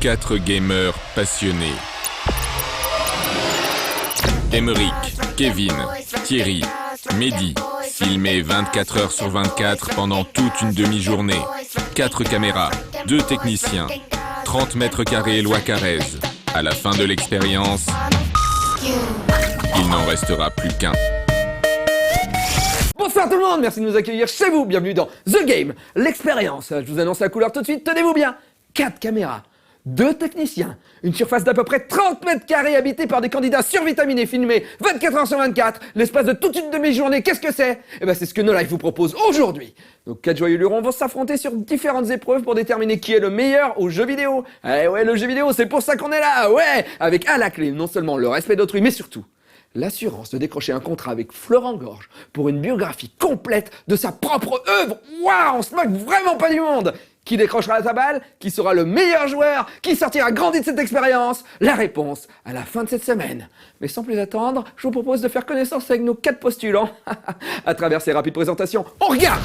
4 gamers passionnés. Émeric, Kevin, Thierry, Mehdi, filmé 24 heures sur 24 pendant toute une demi-journée. 4 caméras, 2 techniciens, 30 mètres carrés loi Carrez. À la fin de l'expérience, il n'en restera plus qu'un. Bonsoir tout le monde, merci de nous accueillir chez vous, bienvenue dans The Game, l'expérience. Je vous annonce la couleur tout de suite, tenez-vous bien. 4 caméras, 2 techniciens, une surface d'à peu près 30 mètres carrés habitée par des candidats survitaminés filmés 24 heures sur 24, l'espace de toute une demi-journée, qu'est-ce que c'est ? Eh ben c'est ce que No Life vous propose aujourd'hui. Nos 4 joyeux lurons vont s'affronter sur différentes épreuves pour déterminer qui est le meilleur au jeu vidéo. Eh ouais, le jeu vidéo, c'est pour ça qu'on est là, ouais, avec à la clé non seulement le respect d'autrui, mais surtout l'assurance de décrocher un contrat avec Florent Gorge pour une biographie complète de sa propre œuvre. Waouh, on se moque vraiment pas du monde. Qui décrochera sa balle? Qui sera le meilleur joueur? Qui sortira grandi de cette expérience? La réponse à la fin de cette semaine. Mais sans plus attendre, je vous propose de faire connaissance avec nos 4 postulants. À travers ces rapides présentations, on regarde.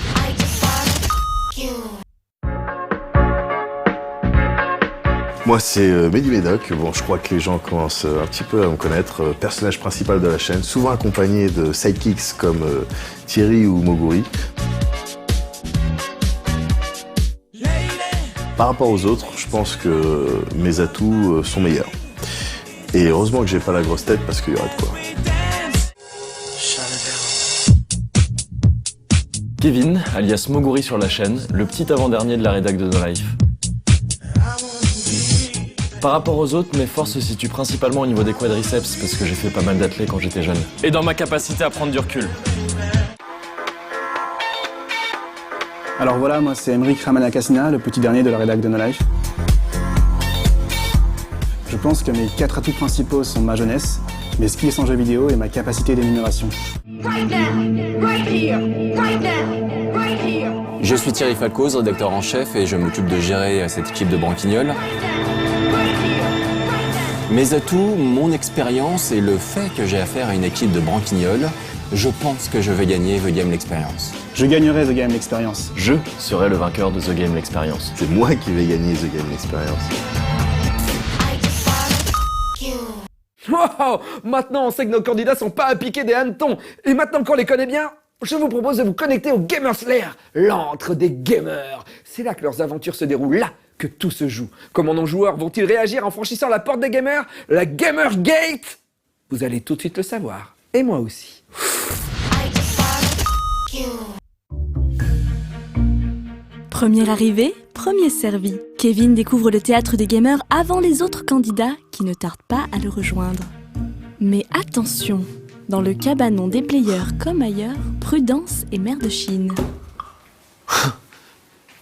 Moi c'est Mehdi Médoc, bon je crois que les gens commencent un petit peu à me connaître, personnage principal de la chaîne, souvent accompagné de sidekicks comme Thierry ou Moguri. Par rapport aux autres, je pense que mes atouts sont meilleurs. Et heureusement que j'ai pas la grosse tête parce qu'il y aurait de quoi. Kevin, alias Moguri sur la chaîne, le petit avant-dernier de la rédac de No Life. Par rapport aux autres, mes forces se situent principalement au niveau des quadriceps parce que j'ai fait pas mal d'athlètes quand j'étais jeune. Et dans ma capacité à prendre du recul. Alors voilà, moi c'est Émeric Ramanakasina, le petit dernier de la rédac de No Life. Je pense que mes 4 atouts principaux sont ma jeunesse, mes skills en jeu vidéo et ma capacité d'énumération. Je suis Thierry Falcoz, rédacteur en chef et je m'occupe de gérer cette équipe de branquignoles. Mes atouts, mon expérience et le fait que j'ai affaire à une équipe de branquignoles, je pense que je vais gagner The Game l'expérience. Je gagnerai The Game l'expérience. Je serai le vainqueur de The Game l'expérience. C'est moi qui vais gagner The Game l'expérience. Wow, maintenant on sait que nos candidats sont pas à piquer des hannetons. Et maintenant qu'on les connaît bien, je vous propose de vous connecter au Gamers Lair, l'antre des gamers. C'est là que leurs aventures se déroulent, là que tout se joue. Comment nos joueurs vont-ils réagir en franchissant la porte des gamers, la Gamer Gate? Vous allez tout de suite le savoir. Et moi aussi. Premier arrivé, premier servi. Kevin découvre le théâtre des gamers avant les autres candidats qui ne tardent pas à le rejoindre. Mais attention, dans le cabanon des players comme ailleurs, prudence est mère de Chine.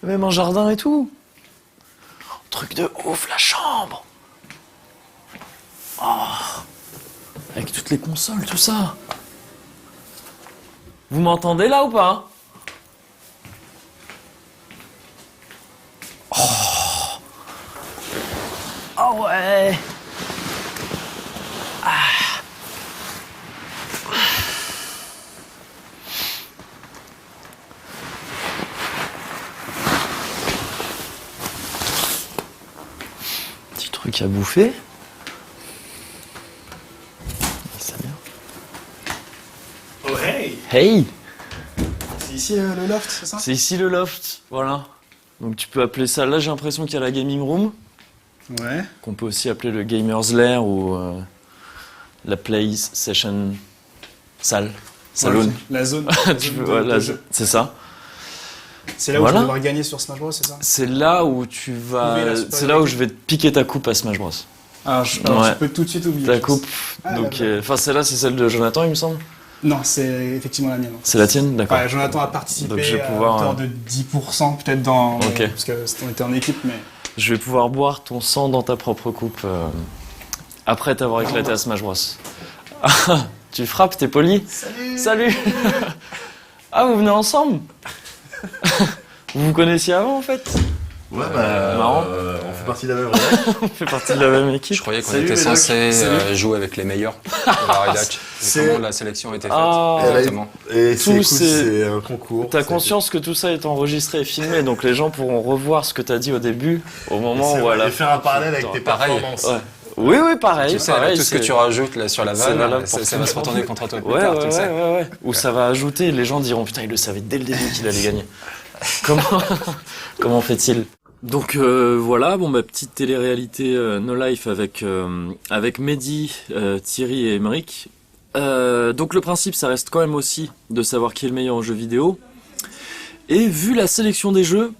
Même un jardin et tout. Truc de ouf, la chambre. Oh. Avec toutes les consoles, tout ça. Vous m'entendez là ou pas? Oh. Oh ouais. Petit truc à bouffer. Ça vient. Oh hey! Hey! C'est ici le loft, c'est ça? C'est ici le loft, voilà. Donc tu peux appeler ça, là j'ai l'impression qu'il y a la gaming room, Ouais. qu'on peut aussi appeler le gamer's lair ou la play session salle, salon. Ouais, la zone. C'est ça. C'est là où Voilà. tu vas devoir gagner sur Smash Bros, c'est ça? C'est là où tu vas, Oublier la Super c'est là où League. je vais te piquer ta coupe à Smash Bros. Alors, Ouais. tu peux tout de suite oublier. Ta coupe. Ah, Donc, là, enfin celle-là c'est celle de Jonathan il me semble. Non, c'est effectivement la mienne. C'est la tienne, d'accord. Ouais, Jonathan a participé Donc, je vais à pouvoir, hauteur de 10% peut-être dans... Ok. Parce que on était en équipe, mais... Je vais pouvoir boire ton sang dans ta propre coupe après t'avoir éclaté à Smash Bros. Ah, tu frappes, t'es poli. Salut! Salut. Ah, vous venez ensemble. Vous vous connaissiez avant en fait? Ouais marrant. on fait partie de la même rédac. On fait partie de la même équipe. Je croyais qu'on Salut, était Médoc. censé Salut. jouer avec les meilleurs de la rédac. comment la sélection a été faite. Ah, Exactement. Et Tout, écoute, c'est- c'est un concours. T'as c'est- conscience que tout ça est enregistré et filmé, donc les gens pourront revoir ce que t'as dit au début, au moment où à la Et faire un parallèle avec tes Pareil. performances. Ouais. Oui, pareil. Tu sais, là, pareil, tout ce que c'est- tu rajoutes là, sur la c'est vanne, valable pour ça tout va se le monde. retourner contre toi plus Ouais, tard, ouais, tu le sais. ouais. Ou ça va ajouter, les gens diront putain, il le savait dès le début qu'il allait gagner. Comment fait-il? Donc voilà, bon ma petite télé-réalité No Life avec Mehdi, Thierry et Emeric. Donc le principe, ça reste quand même aussi de savoir qui est le meilleur en jeu vidéo. Et vu la sélection des jeux,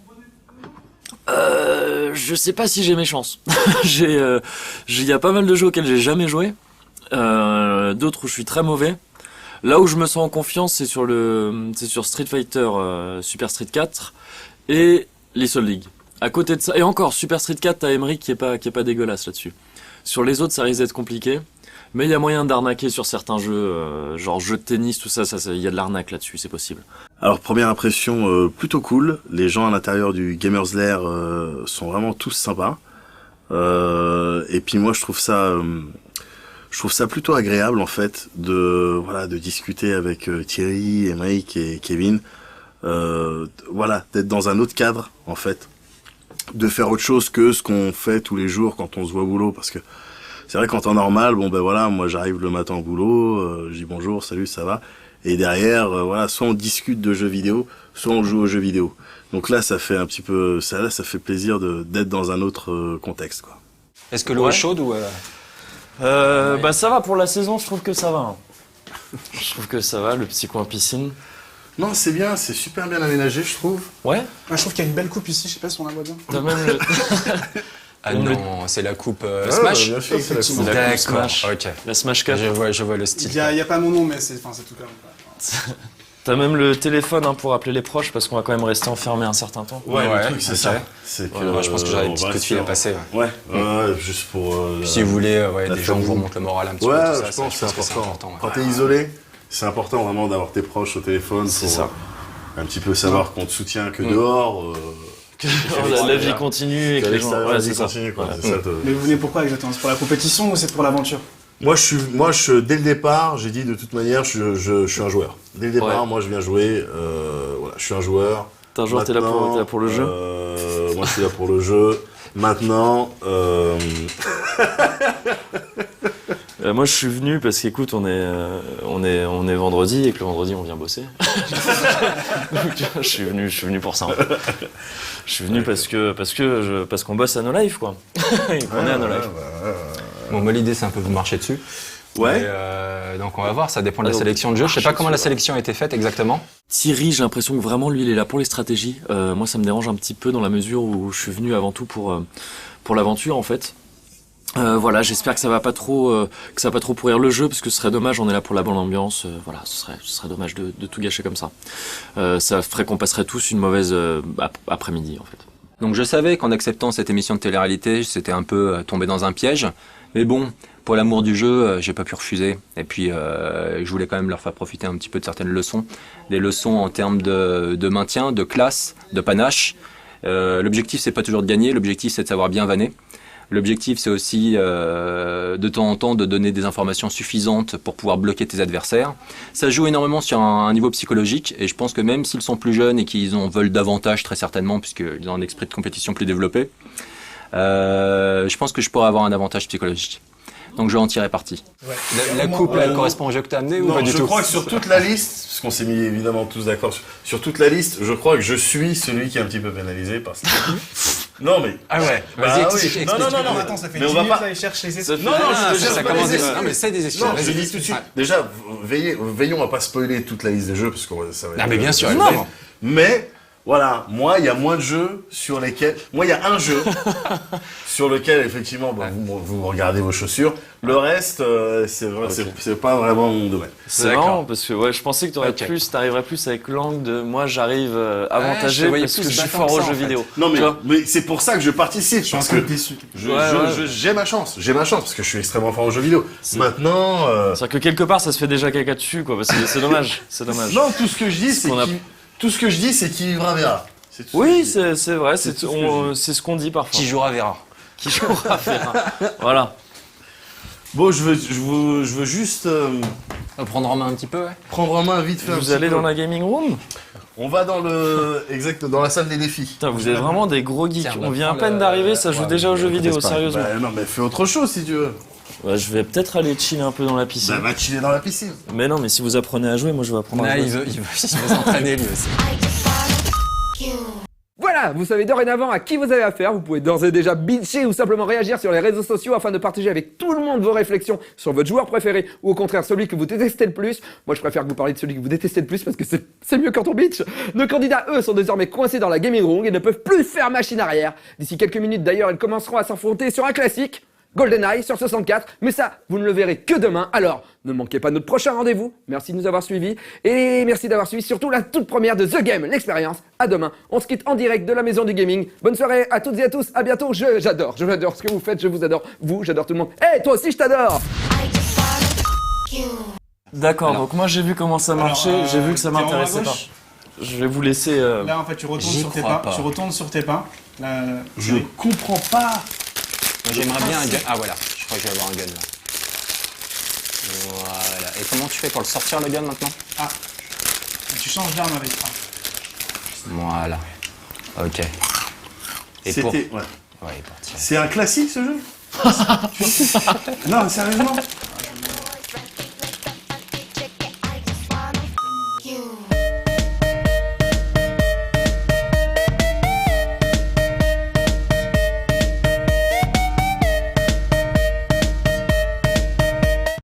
je sais pas si j'ai mes chances. Il y a pas mal de jeux auxquels j'ai jamais joué, d'autres où je suis très mauvais. Là où je me sens en confiance, c'est sur Street Fighter Super Street 4 et Little League. À côté de ça, et encore Super Street 4, t'as Emeric qui est pas dégueulasse là-dessus. Sur les autres, ça risque d'être compliqué, mais il y a moyen d'arnaquer sur certains jeux, genre jeux de tennis, tout ça, il y a de l'arnaque là-dessus, c'est possible. Alors première impression plutôt cool. Les gens à l'intérieur du Gamers Lair sont vraiment tous sympas. Et puis moi je trouve ça plutôt agréable en fait de discuter avec Thierry, Emeric et Kevin. D'être dans un autre cadre en fait, de faire autre chose que ce qu'on fait tous les jours quand on se voit au boulot, parce que c'est vrai qu'en temps normal, moi j'arrive le matin au boulot, je dis bonjour, salut, ça va. Et derrière, soit on discute de jeux vidéo, soit on joue aux jeux vidéo. Donc là, ça fait un petit peu, ça fait plaisir d'être dans un autre contexte, quoi. Est-ce que l'eau est chaude ou Bah ça va pour la saison, je trouve que ça va. Hein. Je trouve que ça va, le petit coin piscine. Non, c'est bien, c'est super bien aménagé, je trouve. Ouais. Je trouve qu'il y a une belle coupe ici, je sais pas si on la voit bien. T'as même le... Ah non, c'est la coupe Ah, Smash. bien sûr, c'est la Effectivement. coupe. La coupe D'accord, Smash. ok. La Smash 4. Je vois le Il style. y a pas mon nom, mais c'est tout quand même. T'as même le téléphone pour appeler les proches parce qu'on va quand même rester enfermé un certain temps. Ouais, Ouais, le truc, c'est ok. ça. C'est que, Ouais, je pense que j'aurais des on petits va coups de fil à sur- passer. Ouais, juste pour... Puis si vous voulez, la des gens famille. vous remontent le moral un petit Ouais, peu, tout ça, je pense que c'est important. ouais. Quand t'es isolé, c'est important vraiment d'avoir tes proches au téléphone C'est pour ça. un petit peu savoir qu'on te soutient que dehors. La vie continue et que qu'à les gens... l'extérieur, Ouais, la c'est vie ça. continue, quoi. Ouais. C'est ça, Mais vous venez pourquoi exactement? C'est pour la compétition ou c'est pour l'aventure? Moi, dès le départ, j'ai dit de toute manière, je suis un joueur. Dès le départ, Ouais. moi, je viens jouer. Je suis un joueur. T'es un joueur, t'es là pour le jeu. Moi, je suis là pour le jeu. Maintenant, Moi je suis venu parce qu'écoute, on est vendredi et que le vendredi on vient bosser. Donc je suis venu pour ça. En fait. Je suis venu parce qu'on bosse à No Life quoi. Et qu'on est à No Life. Bon, moi l'idée c'est un peu de vous marcher dessus. Ouais. Et, donc on va voir, ça dépend de la donc, sélection de jeu. Je sais pas comment la sélection a été faite exactement. Thierry, j'ai l'impression que vraiment lui il est là pour les stratégies. Moi ça me dérange un petit peu dans la mesure où je suis venu avant tout pour l'aventure en fait. J'espère que ça va pas trop pourrir le jeu parce que ce serait dommage, on est là pour la bonne ambiance, ce serait dommage de tout gâcher comme ça. Ça ferait qu'on passerait tous une mauvaise après-midi en fait. Donc je savais qu'en acceptant cette émission de télé-réalité, c'était un peu tombé dans un piège. Mais bon, pour l'amour du jeu, j'ai pas pu refuser. Et puis je voulais quand même leur faire profiter un petit peu de certaines leçons. Des leçons en termes de maintien, de classe, de panache. L'objectif c'est pas toujours de gagner, l'objectif c'est de savoir bien vanner. L'objectif, c'est aussi de temps en temps de donner des informations suffisantes pour pouvoir bloquer tes adversaires. Ça joue énormément sur un niveau psychologique et je pense que même s'ils sont plus jeunes et qu'ils en veulent davantage très certainement puisqu'ils ont un esprit de compétition plus développé, je pense que je pourrais avoir un avantage psychologique. Donc je vais en tirer parti. Ouais. La coupe, elle correspond au jeu que tu as amené ou Non, pas du je tout? crois que sur toute la liste, parce qu'on s'est mis évidemment tous d'accord sur toute la liste, je crois que je suis celui qui est un petit peu pénalisé parce que... Non mais... Ah ouais, Bah vas-y, oui. explique. Non, Attends, ça fait Mais 10 on va minutes pas- là, ils cherchent les Ça excuses. fait- Non, Ah, je te ça jure, commence mais- déjà. Non mais c'est des excuses. Non, vas-y. je dis tout de suite. Ouais. Déjà, veillons à pas spoiler toute la liste des jeux parce que ça va. Ah, mais bien sûr, ça va- évidemment. Mais voilà, moi, il y a moins de jeux sur lesquels. Moi, il y a un jeu sur lequel effectivement, vous regardez vos chaussures. Le reste, c'est vrai, c'est pas vraiment mon domaine. C'est D'accord. marrant parce que je pensais que t'arriverais plus avec l'angle de moi j'arrive avantagé je te voyais parce que plus je suis battant fort que aux ça, en jeux fait. vidéo. Non, Tu vois mais c'est pour ça que je participe. Parce que déçu. j'ai ma chance. J'ai ma chance parce que je suis extrêmement fort aux jeux vidéo. Maintenant. C'est-à-dire que quelque part ça se fait déjà caca dessus quoi, parce que c'est dommage, c'est dommage. Non, tout ce que je dis, c'est qu'on a- tout ce que je dis, c'est qui vivra verra. C'est tout Oui, ce que je dis. c'est vrai, C'est tout ce que c'est ce qu'on dit parfois. Qui jouera verra. Qui jouera verra. Voilà. Bon, je veux juste Prendre en main un petit peu, ouais. prendre en main vite fait. Vous allez dans la gaming room? On va dans dans la salle des défis. Putain, vous êtes vraiment des gros geeks. Tiens, On vient à peine d'arriver, ça joue déjà aux jeux vidéo, sérieusement. Bah, non, mais fais autre chose si tu veux. Ouais, je vais peut-être aller chiller un peu dans la piscine. Bah, va chiller dans la piscine. Mais non, mais si vous apprenez à jouer, moi je vais apprendre à Ah, jouer. il veut s'entraîner lui aussi. Voilà, vous savez dorénavant à qui vous avez affaire. Vous pouvez d'ores et déjà bitcher ou simplement réagir sur les réseaux sociaux afin de partager avec tout le monde vos réflexions sur votre joueur préféré ou au contraire celui que vous détestez le plus. Moi, je préfère que vous parliez de celui que vous détestez le plus parce que c'est mieux quand on bitch. Nos candidats, eux, sont désormais coincés dans la gaming room et ne peuvent plus faire machine arrière. D'ici quelques minutes d'ailleurs, ils commenceront à s'affronter sur un classique. GoldenEye sur 64, mais ça, vous ne le verrez que demain. Alors, ne manquez pas notre prochain rendez-vous. Merci de nous avoir suivis. Et merci d'avoir suivi surtout la toute première de The Game, l'expérience. À demain. On se quitte en direct de la maison du gaming. Bonne soirée à toutes et à tous. À bientôt. J'adore ce que vous faites. Je vous adore. Vous, j'adore tout le monde. Hey, toi aussi, je t'adore. D'accord, donc moi j'ai vu comment ça marchait, j'ai vu que ça t'es en haut à m'intéressait pas. gauche. Je vais vous laisser... Là, en fait, tu retournes J'y sur tes crois pas. pas. Tu retournes sur tes pas. Là, Je comprends pas. Moi, j'aimerais bien un gun. Ah voilà, je crois que je vais avoir un gun là. Voilà. Et comment tu fais pour le sortir le gun maintenant? Ah. Tu changes d'arme avec ça. Voilà. Ok. Et pour... C'était. Ouais. Ouais, pour tirer. C'est un classique ce jeu. Non, sérieusement.